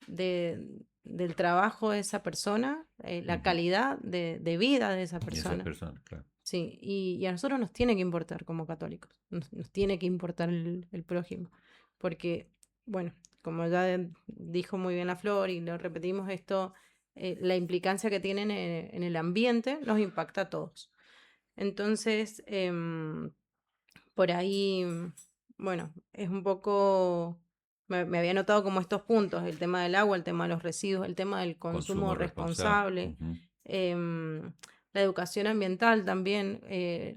del trabajo de esa persona, la Ujú. calidad de vida de esa Y esa persona. persona, claro. Sí, y a nosotros nos tiene que importar como católicos, nos tiene que importar el prójimo, porque, bueno, como ya dijo muy bien la Flor y lo repetimos esto, la implicancia que tienen en el ambiente nos impacta a todos. Entonces, por ahí, bueno, es un poco, me había notado como estos puntos, el tema del agua, el tema de los residuos, el tema del consumo responsable. Ujú. La educación ambiental también,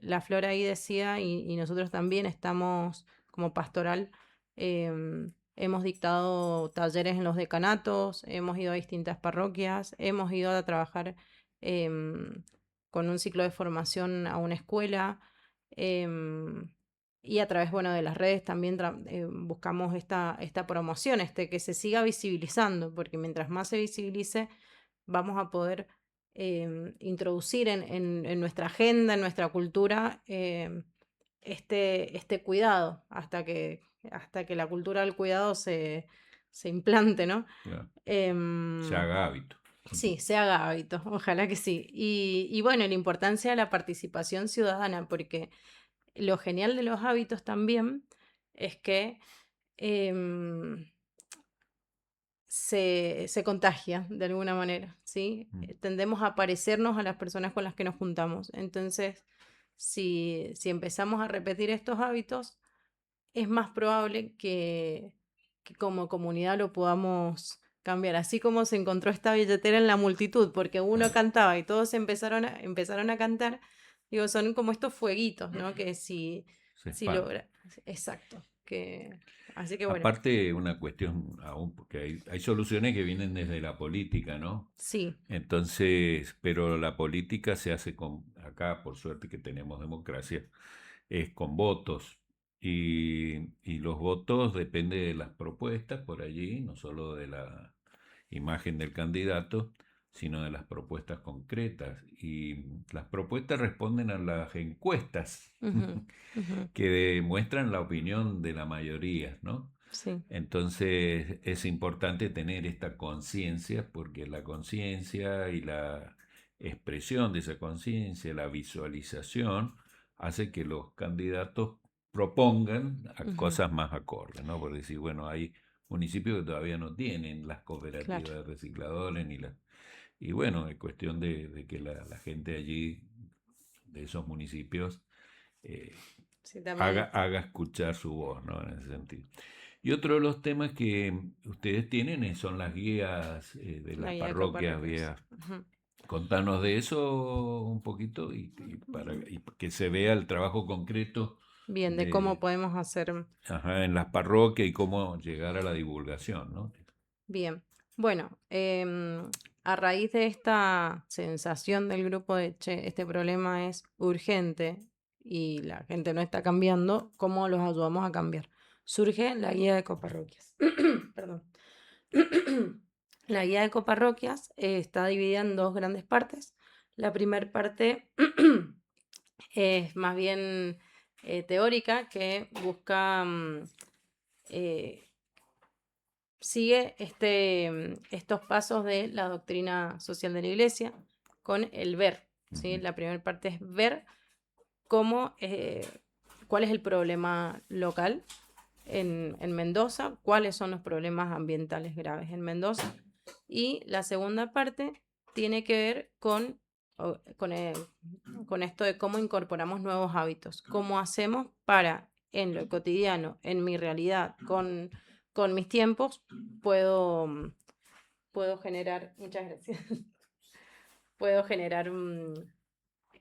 la Flor ahí decía, y nosotros también estamos como pastoral, hemos dictado talleres en los decanatos, hemos ido a distintas parroquias, hemos ido a trabajar con un ciclo de formación a una escuela, y a través, bueno, de las redes también buscamos esta promoción, que se siga visibilizando, porque mientras más se visibilice, vamos a poder introducir en nuestra agenda, en nuestra cultura, este cuidado, hasta que la cultura del cuidado se implante, ¿no? Claro. Em, Se haga hábito. Sí, se haga hábito, ojalá que sí. Y bueno, la importancia de la participación ciudadana, porque lo genial de los hábitos también es que em, se contagia de alguna manera, ¿sí? Tendemos a parecernos a las personas con las que nos juntamos. Entonces, si empezamos a repetir estos hábitos, es más probable que como comunidad lo podamos cambiar. Así como se encontró esta billetera en la multitud, porque uno cantaba y todos empezaron a cantar, digo, son como estos fueguitos, ¿no? Que si Se expande. logra, exacto, Así que bueno, Aparte, una cuestión aún, porque hay soluciones que vienen desde la política, ¿no? sí, Entonces, pero la política se hace acá, por suerte que tenemos democracia, es con votos. Y los votos dependen de las propuestas por allí, no solo de la imagen del candidato, sino de las propuestas concretas. Y las propuestas responden a las encuestas ujú, ujú, que demuestran la opinión de la mayoría, ¿no? sí, Entonces es importante tener esta conciencia porque la conciencia y la expresión de esa conciencia, la visualización, hace que los candidatos propongan ujú, cosas más acordes, ¿no? Por decir, bueno, hay municipios que todavía no tienen las claro, cooperativas de recicladores ni las... Y bueno, es cuestión de que la gente allí, de esos municipios, eh, sí, también haga escuchar su voz, ¿no? En ese sentido. Y otro de los temas que ustedes tienen son las guías de la las guía de parroquias, coparroquias. guías. Ujú. Contanos de eso un poquito y que se vea el trabajo concreto Bien, de cómo de, podemos hacer. ajá, en las parroquias y cómo llegar a la divulgación, ¿no? Bien, bueno, a raíz de esta sensación del grupo de, che, este problema es urgente y la gente no está cambiando, ¿cómo los ayudamos a cambiar? Surge la guía de coparroquias. Perdón. La guía de coparroquias está dividida en dos grandes partes. La primera parte es más bien teórica, que busca eh, sigue estos pasos de la doctrina social de la Iglesia con el ver, ¿sí? Ujú, La primera parte es ver cómo, cuál es el problema local en Mendoza, cuáles son los problemas ambientales graves en Mendoza. Y la segunda parte tiene que ver con esto de cómo incorporamos nuevos hábitos, cómo hacemos para, en lo cotidiano, en mi realidad, con mis tiempos, puedo, puedo generar, muchas gracias, puedo generar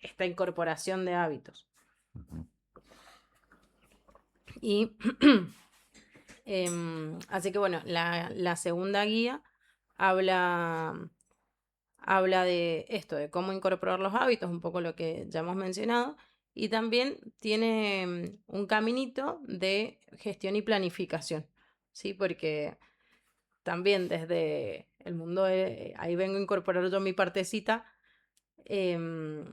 esta incorporación de hábitos. ujú. Y así que bueno, la segunda guía habla, habla de esto, de cómo incorporar los hábitos, un poco lo que ya hemos mencionado, y también tiene un caminito de gestión y planificación, ¿sí? Porque también desde el mundo, ahí vengo a incorporar yo mi partecita, em,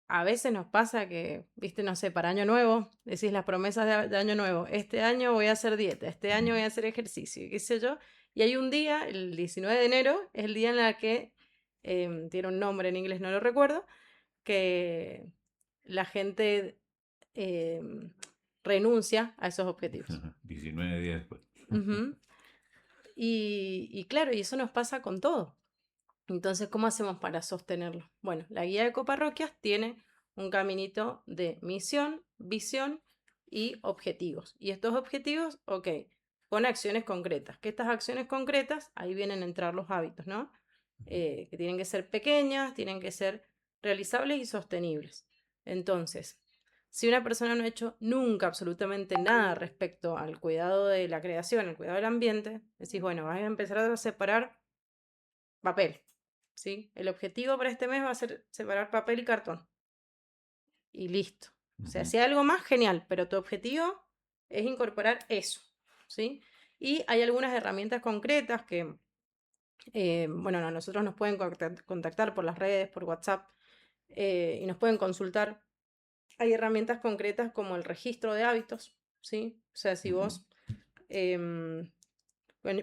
a veces nos pasa que, viste, no sé, para año nuevo, decís las promesas de año nuevo, este año voy a hacer dieta, este año voy a hacer ejercicio, y qué sé yo, y hay un día, el 19 de enero, es el día en el que, tiene un nombre en inglés, no lo recuerdo, que la gente em, renuncia a esos objetivos. 19 días después. Ujú. Y claro, y eso nos pasa con todo. Entonces, ¿cómo hacemos para sostenerlo? Bueno, la guía de coparroquias tiene un caminito de misión, visión y objetivos. Y estos objetivos, ok, con acciones concretas. Que estas acciones concretas, ahí vienen a entrar los hábitos, ¿no? Que tienen que ser pequeñas, tienen que ser realizables y sostenibles. Entonces, si una persona no ha hecho nunca absolutamente nada respecto al cuidado de la creación, al cuidado del ambiente, decís, bueno, vas a empezar a separar papel, ¿sí? El objetivo para este mes va a ser separar papel y cartón. Y listo. O sea, Ujú, si hay algo más, genial, pero tu objetivo es incorporar eso, ¿sí? Y hay algunas herramientas concretas que, bueno, a nosotros nos pueden contactar por las redes, por WhatsApp, y nos pueden consultar. Hay herramientas concretas como el registro de hábitos, ¿sí? O sea, si ujú. vos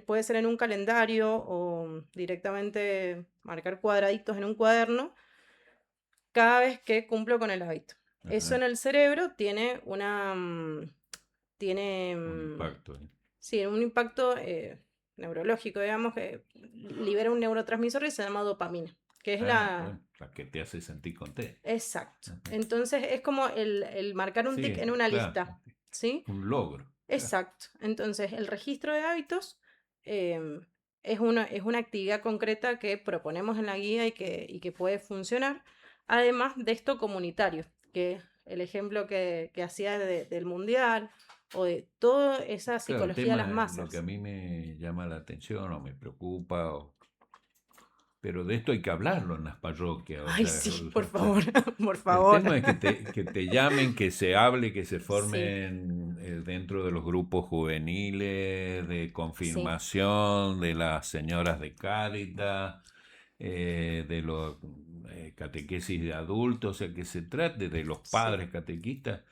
puede ser en un calendario o directamente marcar cuadraditos en un cuaderno cada vez que cumplo con el hábito. Eso Ajá, en el cerebro tiene tiene, un impacto. sí, un impacto neurológico, digamos, que libera un neurotransmisor que se llama dopamina, que es Ah, la... bueno, la que te hace sentir contento. Exacto. Ajá. Entonces es como el marcar un tic Sí, en una claro, lista, ¿sí? un logro. Claro. Exacto. Entonces, el registro de hábitos es una actividad concreta que proponemos en la guía y que puede funcionar. Además de esto comunitario, que el ejemplo que hacía del mundial o de toda esa Claro, el psicología de las tema, lo que a masas. mí me llama la atención o me preocupa, pero de esto hay que hablarlo en las parroquias. Ay, sí, por favor, por El favor. tema es que te llamen, que se hable, que se Sí, formen dentro de los grupos juveniles, de sí, confirmación, de las señoras de Cáritas, de los catequesis de adultos, o sea, que se trate de los sí. padres catequistas,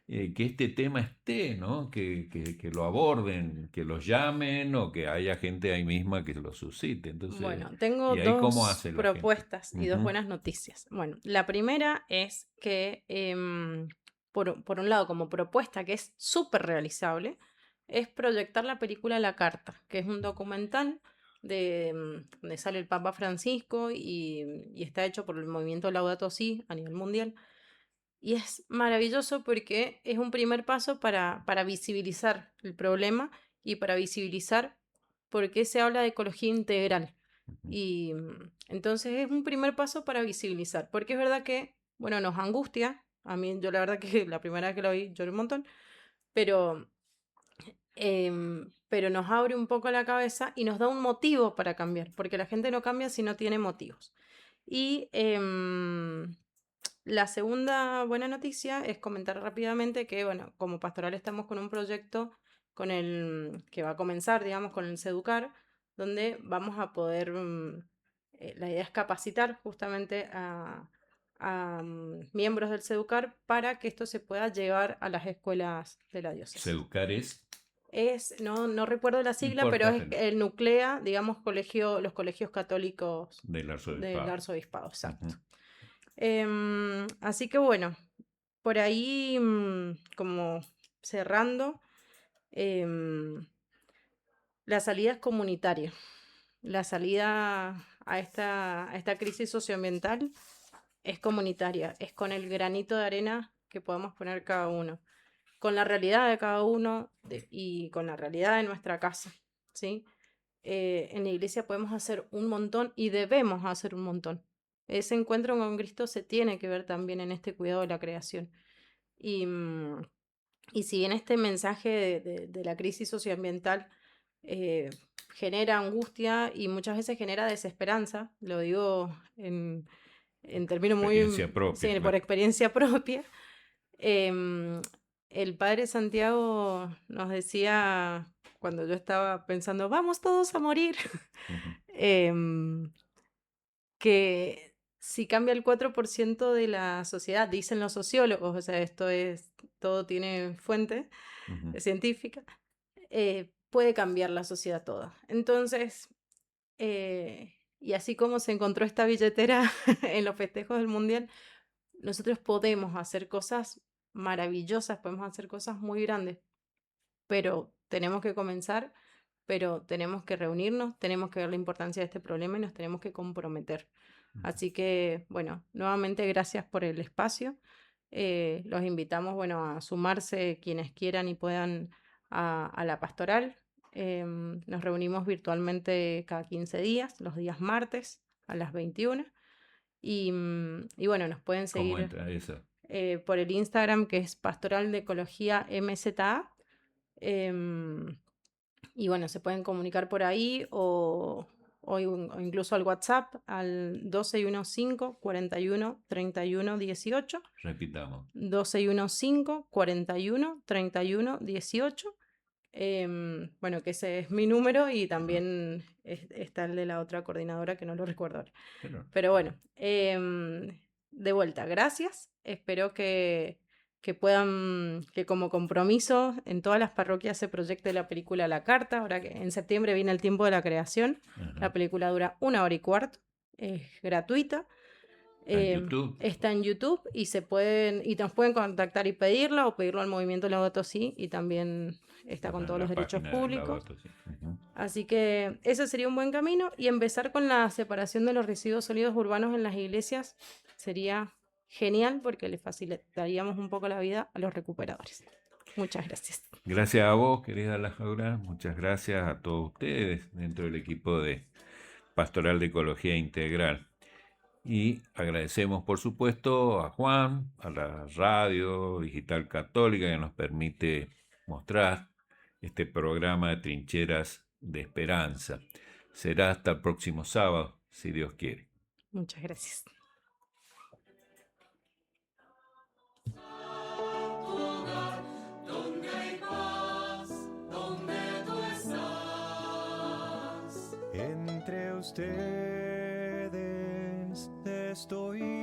que este tema esté, ¿no? Que lo aborden, que los llamen o que haya gente ahí misma que lo suscite. Entonces, Bueno, tengo ¿y ahí cómo dos hace la gente? propuestas y dos Ujú. buenas noticias. Bueno, la primera es que, por un lado, como propuesta que es súper realizable, es proyectar la película La Carta, que es un documental donde sale el Papa Francisco y está hecho por el movimiento Laudato Si a nivel mundial. Y es maravilloso porque es un primer paso para visibilizar el problema y para visibilizar por qué se habla de ecología integral. Ujú. Y entonces es un primer paso para visibilizar, porque es verdad que, bueno, nos angustia. A mí, yo la verdad que la primera vez que lo vi lloré un montón, pero, pero nos abre un poco la cabeza y nos da un motivo para cambiar, porque la gente no cambia si no tiene motivos. Y la segunda buena noticia es comentar rápidamente que, bueno, como pastoral estamos con un proyecto que va a comenzar, digamos, con el Seducar, donde vamos a poder, la idea es capacitar justamente a miembros del Seducar para que esto se pueda llevar a las escuelas de la diócesis. Seducar es, No recuerdo la no sigla, pero importa, es el nuclea, digamos, los colegios católicos del del arzobispado. arzobispado, exacto. Ujú. Así que bueno, por ahí, como cerrando, em, la salida es comunitaria. La salida a esta crisis socioambiental es comunitaria, es con el granito de arena que podemos poner cada uno, con la realidad de cada uno y con la realidad de nuestra casa, ¿sí? En la iglesia podemos hacer un montón y debemos hacer un montón. Ese encuentro con Cristo se tiene que ver también en este cuidado de la creación. Y, y si bien este mensaje de la crisis socioambiental eh, genera angustia y muchas veces genera desesperanza, lo digo en términos muy, Experiencia propia, sí, por claro. experiencia propia, el padre Santiago nos decía cuando yo estaba pensando, vamos todos a morir, Ujú. em, que si cambia el 4% de la sociedad, dicen los sociólogos, o sea, todo tiene fuente Ujú. científica, puede cambiar la sociedad toda. Entonces, y así como se encontró esta billetera en los festejos del Mundial, nosotros podemos hacer cosas maravillosas, podemos hacer cosas muy grandes, pero tenemos que comenzar, pero tenemos que reunirnos, tenemos que ver la importancia de este problema y nos tenemos que comprometer. Así que, bueno, nuevamente gracias por el espacio. Los invitamos, bueno, a sumarse quienes quieran y puedan a la pastoral. Nos reunimos virtualmente cada 15 días, los días martes a las 21. Y bueno, nos pueden ¿Cómo seguir entra esa? por el Instagram, que es Pastoral de Ecología MZA. Y bueno, se pueden comunicar por ahí o incluso al WhatsApp al 1215 41 31 18. Repitamos. 1215 41 31 18. Bueno, que ese es mi número y también está el de la otra coordinadora que no lo recuerdo ahora. Pero bueno, de vuelta, gracias. Espero que puedan, que como compromiso en todas las parroquias se proyecte la película La Carta. Ahora que en septiembre viene el tiempo de la creación. Ajá. La película dura 1 hora y cuarto, es gratuita. ¿Está en YouTube? Está en YouTube y nos pueden contactar y pedirla o pedirlo al movimiento Laudato Si y también está con En todos la los derechos página de públicos. Laudato Si. Ujú. Así que ese sería un buen camino y empezar con la separación de los residuos sólidos urbanos en las iglesias sería genial porque le facilitaríamos un poco la vida a los recuperadores. Muchas gracias. Gracias a vos, querida Laura. Muchas gracias a todos ustedes dentro del equipo de Pastoral de Ecología Integral. Y agradecemos, por supuesto, a Juan, a la Radio Digital Católica que nos permite mostrar este programa de Trincheras de Esperanza. Será hasta el próximo sábado, si Dios quiere. Muchas gracias. Entre ustedes estoy